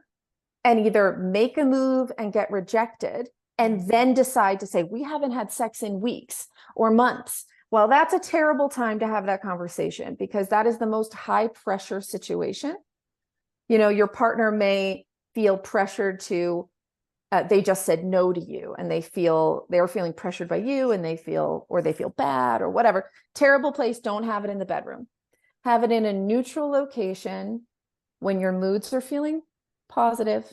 and either make a move and get rejected, and then decide to say, we haven't had sex in weeks or months. Well, that's a terrible time to have that conversation, because that is the most high pressure situation. You know, your partner may feel pressured to, they just said no to you, and they're feeling pressured by you, and they feel bad or whatever. Terrible place. Don't have it in the bedroom. Have it in a neutral location when your moods are feeling positive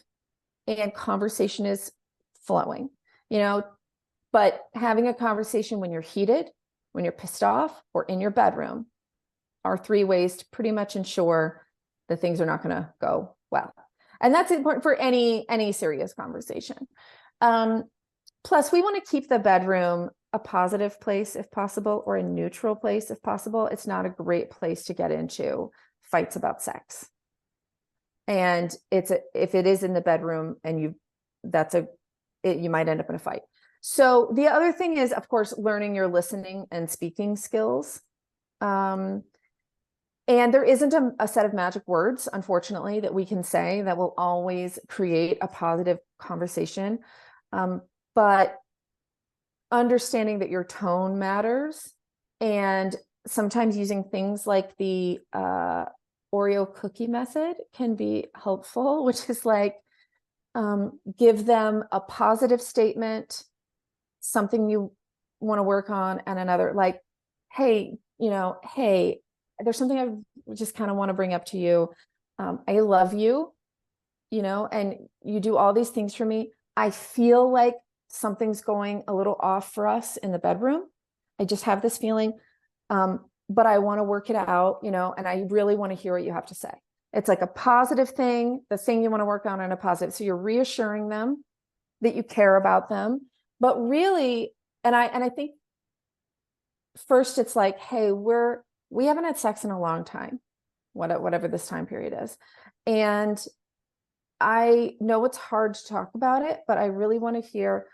and conversation is flowing, but having a conversation when you're heated, when you're pissed off, or in your bedroom are 3 ways to pretty much ensure that things are not going to go well. And that's important for any serious conversation. Plus, we want to keep the bedroom a positive place if possible, or a neutral place if possible. It's not a great place to get into fights about sex. And if it is in the bedroom and you might end up in a fight. So the other thing is, of course, learning your listening and speaking skills. And there isn't a set of magic words, unfortunately, that we can say that will always create a positive conversation. But understanding that your tone matters, and sometimes using things like the Oreo cookie method can be helpful, which is like, give them a positive statement, something you want to work on, and another like, hey, hey, there's something I just kind of want to bring up to you. I love you, and you do all these things for me. I feel like something's going a little off for us in the bedroom. I just have this feeling, but I want to work it out, and I really want to hear what you have to say. It's like a positive thing, the thing you want to work on, and a positive. So you're reassuring them that you care about them, but really, and I think first it's like, hey, we haven't had sex in a long time, whatever this time period is. And I know it's hard to talk about it, but I really want to hear,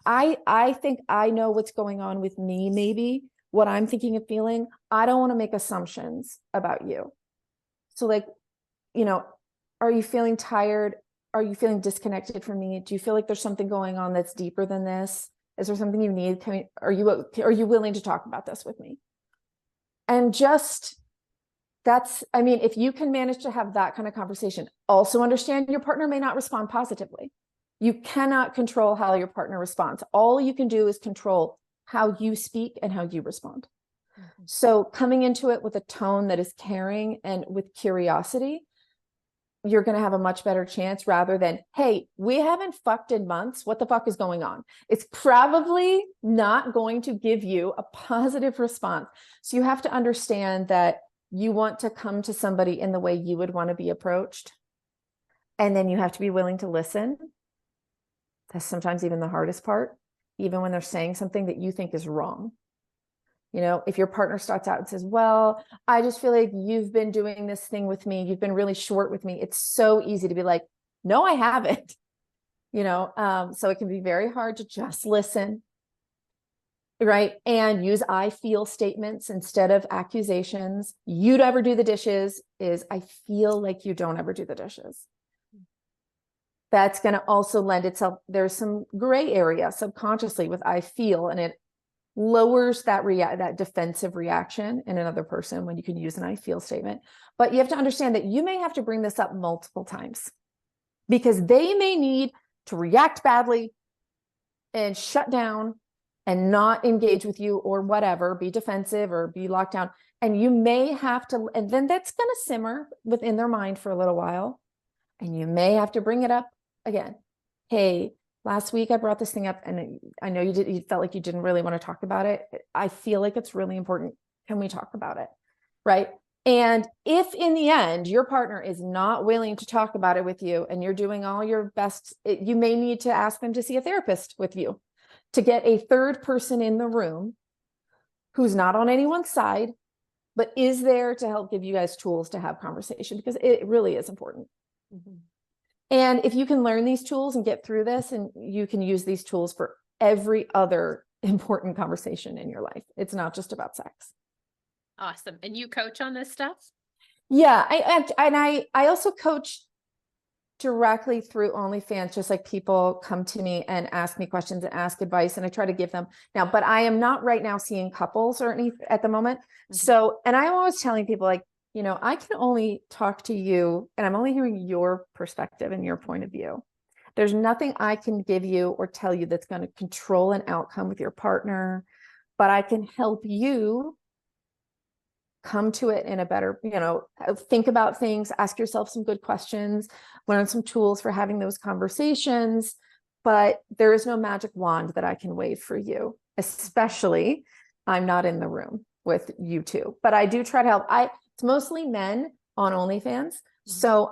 I think I know what's going on with me, maybe what I'm thinking and feeling. I don't want to make assumptions about you. So like, are you feeling tired? Are you feeling disconnected from me? Do you feel like there's something going on that's deeper than this? Is there something you need? Are you willing to talk about this with me? And just if you can manage to have that kind of conversation, also understand your partner may not respond positively. You cannot control how your partner responds. All you can do is control how you speak and how you respond. Mm-hmm. So coming into it with a tone that is caring and with curiosity, you're going to have a much better chance rather than, hey, we haven't fucked in months. What the fuck is going on? It's probably not going to give you a positive response. So you have to understand that you want to come to somebody in the way you would want to be approached. And then you have to be willing to listen. That's sometimes even the hardest part, even when they're saying something that you think is wrong. If your partner starts out and says, well, I just feel like you've been doing this thing with me. You've been really short with me. It's so easy to be like, no, I haven't, so it can be very hard to just listen. Right. And use I feel statements instead of accusations. You'd ever do the dishes is I feel like you don't ever do the dishes. That's going to also lend itself. There's some gray area subconsciously with I feel, and it lowers that defensive reaction in another person when you can use an I feel statement. But you have to understand that you may have to bring this up multiple times because they may need to react badly and shut down and not engage with you or whatever, be defensive or be locked down. And you may have to, and then that's going to simmer within their mind for a little while. And you may have to bring it up again. Hey, last week I brought this thing up and I know you felt like you didn't really want to talk about it. I feel like it's really important. Can we talk about it? Right. And if in the end your partner is not willing to talk about it with you and you're doing all your best, you may need to ask them to see a therapist with you, to get a third person in the room who's not on anyone's side, but is there to help give you guys tools to have conversation, because it really is important. Mm-hmm. And if you can learn these tools and get through this, and you can use these tools for every other important conversation in your life. It's not just about sex.
Awesome. And you coach on this stuff?
Yeah. I also coach directly through OnlyFans, just like people come to me and ask me questions and ask advice, and I try to give them now, but I am not right now seeing couples or anything at the moment. Mm-hmm. So, and I'm always telling people like, I can only talk to you and I'm only hearing your perspective and your point of view. There's nothing I can give you or tell you that's going to control an outcome with your partner, but I can help you come to it in a better, think about things, ask yourself some good questions, learn some tools for having those conversations. But there is no magic wand that I can wave for you, especially I'm not in the room with you two, but I do try to help. It's mostly men on OnlyFans. Mm-hmm. So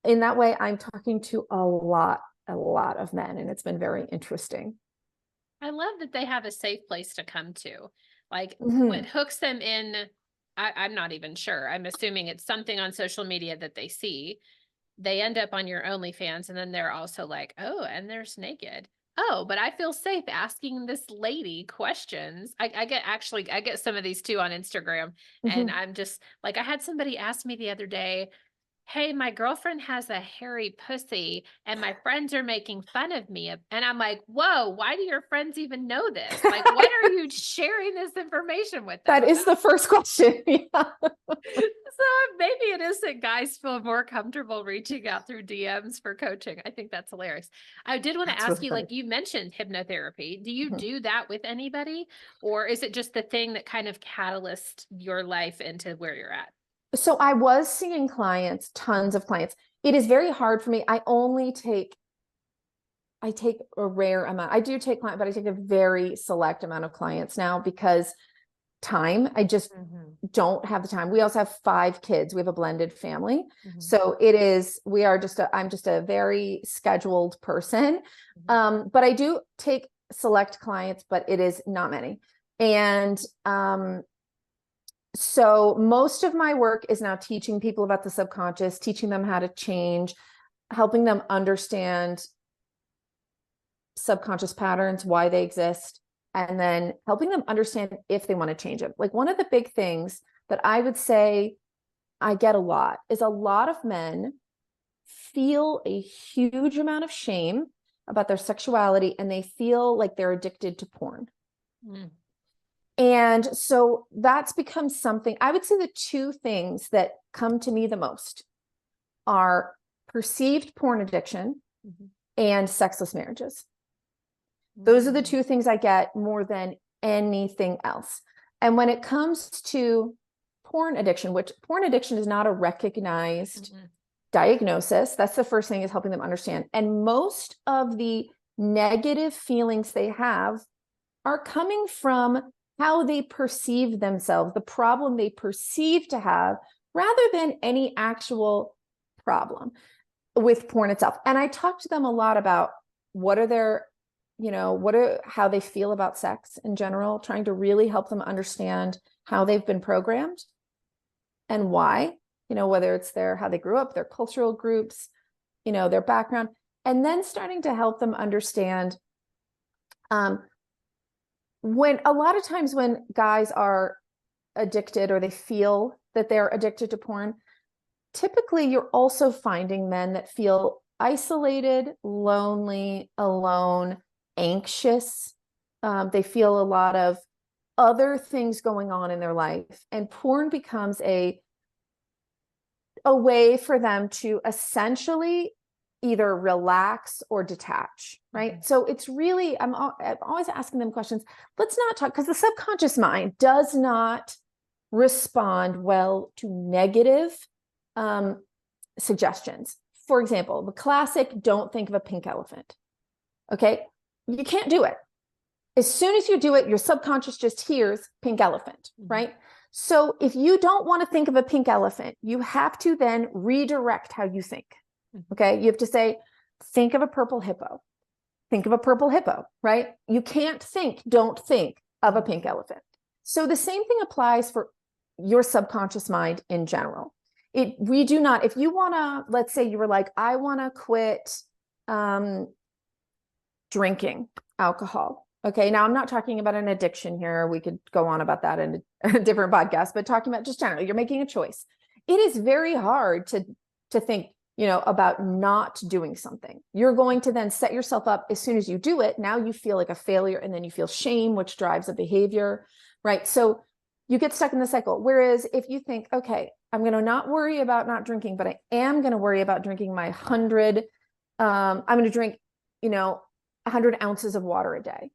in that way, I'm talking to a lot of men, and it's been very interesting.
I love that they have a safe place to come to. Like,
mm-hmm.
what hooks them in, I'm not even sure. I'm assuming it's something on social media that they see. They end up on your OnlyFans, and then they're also like, oh, and there's naked. Oh, but I feel safe asking this lady questions. I get some of these too on Instagram. Mm-hmm. And I'm just like, I had somebody ask me the other day, hey, my girlfriend has a hairy pussy and my friends are making fun of me. And I'm like, whoa, why do your friends even know this? Like, why are you sharing this information with them?
That is the first question. Yeah.
So maybe it is that guys feel more comfortable reaching out through DMs for coaching. I think that's hilarious. I did want to
That's
ask
really
you,
funny.
like you mentioned hypnotherapy. Do you
Mhm.
do that with anybody? Or is it just the thing that kind of catalyzed your life into where you're at?
So I was seeing clients, tons of clients. It is very hard for me. I take a rare amount. I do take client, but I take a very select amount of clients now because time. I just don't have the time. We also have 5 kids. We have a blended family. So I'm just a very scheduled person. But I do take select clients, but it is not many. And so most of my work is now teaching people about the subconscious, teaching them how to change, helping them understand subconscious patterns, why they exist, and then helping them understand if they want to change it. Like one of the big things that I would say I get a lot is a lot of men feel a huge amount of shame about their sexuality and they feel like they're addicted to porn.
Mm.
And so that's become something. I would say the 2 things that come to me the most are perceived porn addiction and sexless marriages. Those are the 2 things I get more than anything else. And when it comes to porn addiction, which porn addiction is not a recognized diagnosis, that's the first thing, is helping them understand. And most of the negative feelings they have are coming from how they perceive themselves, the problem they perceive to have, rather than any actual problem with porn itself. And I talk to them a lot about how they feel about sex in general, trying to really help them understand how they've been programmed and why, whether it's how they grew up, their cultural groups, their background, and then starting to help them understand when a lot of times when guys are addicted or they feel that they're addicted to porn, typically you're also finding men that feel isolated, lonely, alone, anxious. They feel a lot of other things going on in their life, and porn becomes a way for them to essentially either relax or detach, right? So it's really, I'm always asking them questions. Let's not talk, because the subconscious mind does not respond well to negative suggestions. For example, the classic, don't think of a pink elephant. Okay. You can't do it. As soon as you do it, your subconscious just hears pink elephant, right? So if you don't want to think of a pink elephant, you have to then redirect how you think. Okay. You have to say, think of a purple hippo. Think of a purple hippo, right? You can't don't think of a pink elephant. So the same thing applies for your subconscious mind in general. We do not, if you want to, let's say you were like, I want to quit drinking alcohol. Okay. Now I'm not talking about an addiction here. We could go on about that in a different podcast, but talking about just generally, you're making a choice. It is very hard to think, about not doing something. You're going to then set yourself up as soon as you do it. Now you feel like a failure, and then you feel shame, which drives a behavior, right? So you get stuck in the cycle. Whereas if you think, okay, I'm going to not worry about not drinking, but I am going to worry about drinking my 100, I'm going to drink, 100 ounces of water a day.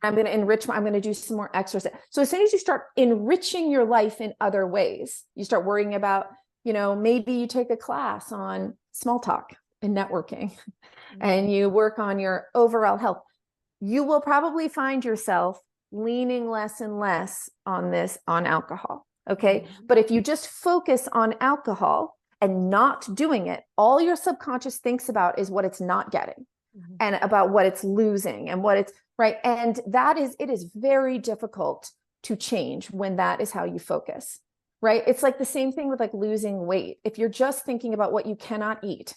I'm going to I'm going to do some more exercise. So as soon as you start enriching your life in other ways, you start worrying about, maybe you take a class on small talk and networking and you work on your overall health. You will probably find yourself leaning less and less on alcohol. Okay. But if you just focus on alcohol and not doing it, all your subconscious thinks about is what it's not getting and about what it's losing and what it's right. And it is very difficult to change when that is how you focus, right? It's like the same thing with like losing weight. If you're just thinking about what you cannot eat,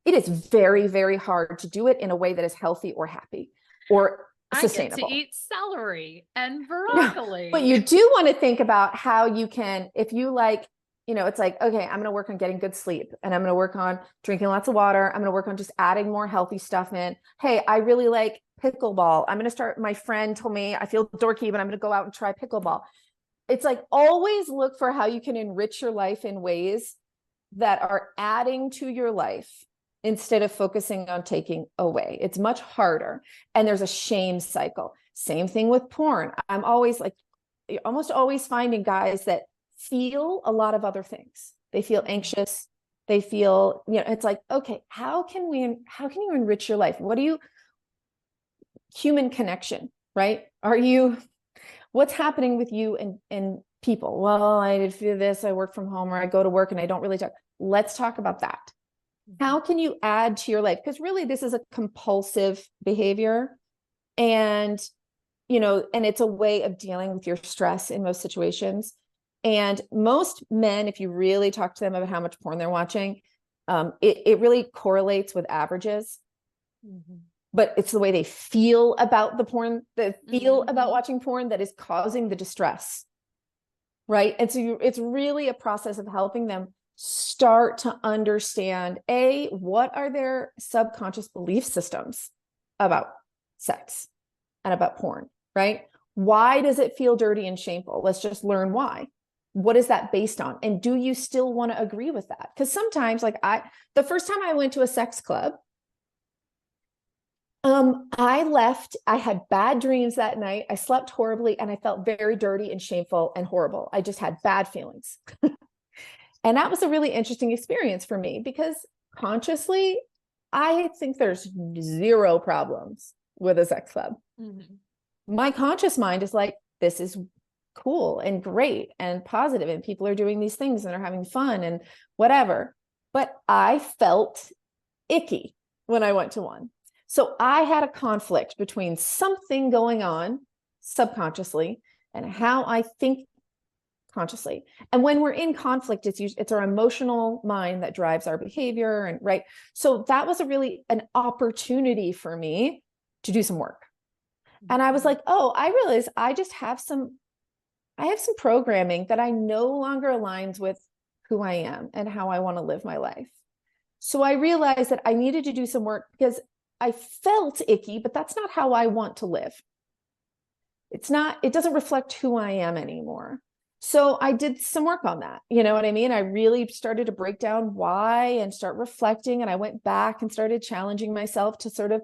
it is very, very hard to do it in a way that is healthy or happy or sustainable.
I get to eat celery and
No,
broccoli.
but you do want to think about how you can, if you like it's like, okay, I'm going to work on getting good sleep, and I'm going to work on drinking lots of water. I'm going to work on just adding more healthy stuff in. Hey, I really like pickleball. I'm going to start, my friend told me I feel dorky, but I'm going to go out and try pickleball. It's like, always look for how you can enrich your life in ways that are adding to your life instead of focusing on taking away. It's much harder. And there's a shame cycle. Same thing with porn. I'm always like, almost always finding guys that feel a lot of other things. They feel anxious. They feel, it's like, okay, how can you enrich your life? Human connection, right? What's happening with you and people? Well, I do this, I work from home, or I go to work and I don't really talk. Let's talk about that. How can you add to your life? Because really, this is a compulsive behavior. And, and it's a way of dealing with your stress in most situations. And most men, if you really talk to them about how much porn they're watching, it really correlates with averages. Mm-hmm. But it's the way they feel about the porn, about watching porn, that is causing the distress. Right. And so it's really a process of helping them start to understand, what are their subconscious belief systems about sex and about porn, right? Why does it feel dirty and shameful? Let's just learn why. What is that based on? And do you still want to agree with that? Because sometimes, like the first time I went to a sex club, I left, I had bad dreams that night. I slept horribly and I felt very dirty and shameful and horrible. I just had bad feelings. And that was a really interesting experience for me, because consciously, I think there's zero problems with a sex club. Mm-hmm. My conscious mind is like, this is cool and great and positive, and people are doing these things and they're having fun and whatever. But I felt icky when I went to one. So I had a conflict between something going on subconsciously and how I think consciously. And when we're in conflict, it's our emotional mind that drives our behavior. And right. So that was an opportunity for me to do some work. And I was like, oh, I realized I have some programming that I no longer aligns with who I am and how I want to live my life. So I realized that I needed to do some work, because I felt icky, but that's not how I want to live. It doesn't reflect who I am anymore. So I did some work on that. You know what I mean? I really started to break down why and start reflecting. And I went back and started challenging myself to sort of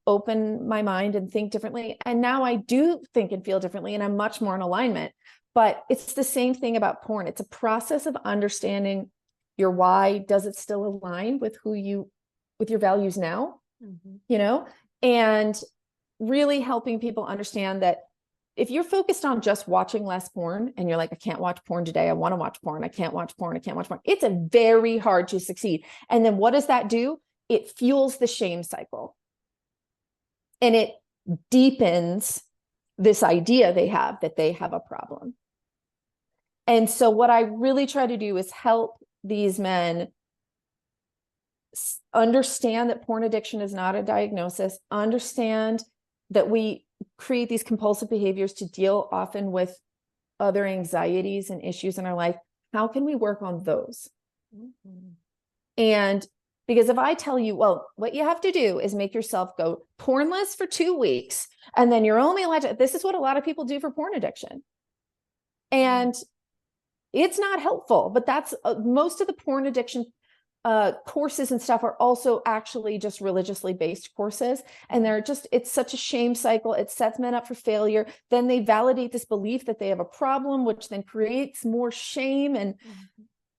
open my mind and think differently. And now I do think and feel differently, and I'm much more in alignment. But it's the same thing about porn. It's a process of understanding your why. Does it still align with with your values now? Mm-hmm. And really helping people understand that if you're focused on just watching less porn and you're like, I can't watch porn today, I want to watch porn, I can't watch porn, I can't watch porn, it's very hard to succeed. And then what does that do? It fuels the shame cycle. And it deepens this idea they have that they have a problem. And so what I really try to do is help these men understand that porn addiction is not a diagnosis, understand that we create these compulsive behaviors to deal often with other anxieties and issues in our life. How can we work on those? Mm-hmm. And because if I tell you, well, what you have to do is make yourself go pornless for 2 weeks, and then you're only allowed to, this is what a lot of people do for porn addiction. And it's not helpful, but that's most of the porn addiction courses and stuff are also actually just religiously based courses. And it's such a shame cycle. It sets men up for failure. Then they validate this belief that they have a problem, which then creates more shame and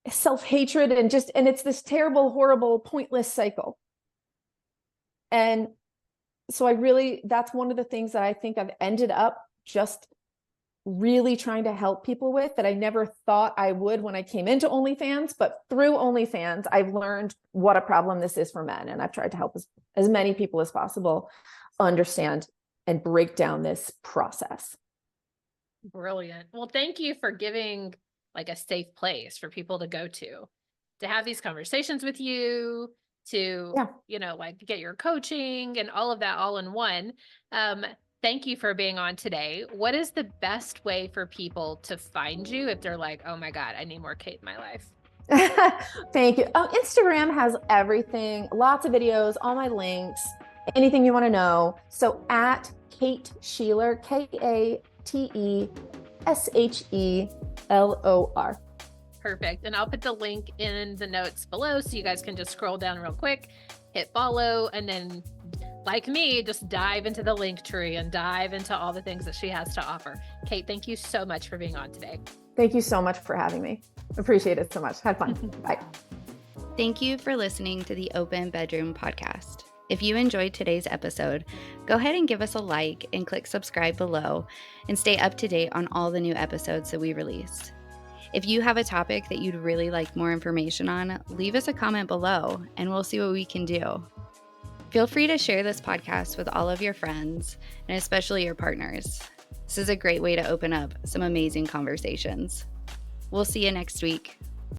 self-hatred and it's this terrible, horrible, pointless cycle. And so that's one of the things that I think I've ended up just really trying to help people with, that I never thought I would when I came into OnlyFans, but through OnlyFans, I've learned what a problem this is for men. And I've tried to help as many people as possible understand and break down this process.
Brilliant. Well, thank you for giving like a safe place for people to go to have these conversations with you, to, like get your coaching and all of that all in one. thank you for being on today. What is the best way for people to find you if they're like, oh my God, I need more Kate in my life?
Thank you. Instagram has everything, lots of videos, all my links, anything you want to know. So at Kate Shelor, KateShelor.
Perfect. And I'll put the link in the notes below so you guys can just scroll down real quick, hit follow, and then like me, just dive into the link tree and dive into all the things that she has to offer. Kate, thank you so much for being on today.
Thank you so much for having me. Appreciate it so much. Had fun. Bye.
Thank you for listening to the Open Bedroom Podcast. If you enjoyed today's episode, go ahead and give us a like and click subscribe below and stay up to date on all the new episodes that we release. If you have a topic that you'd really like more information on, leave us a comment below and we'll see what we can do. Feel free to share this podcast with all of your friends and especially your partners. This is a great way to open up some amazing conversations. We'll see you next week.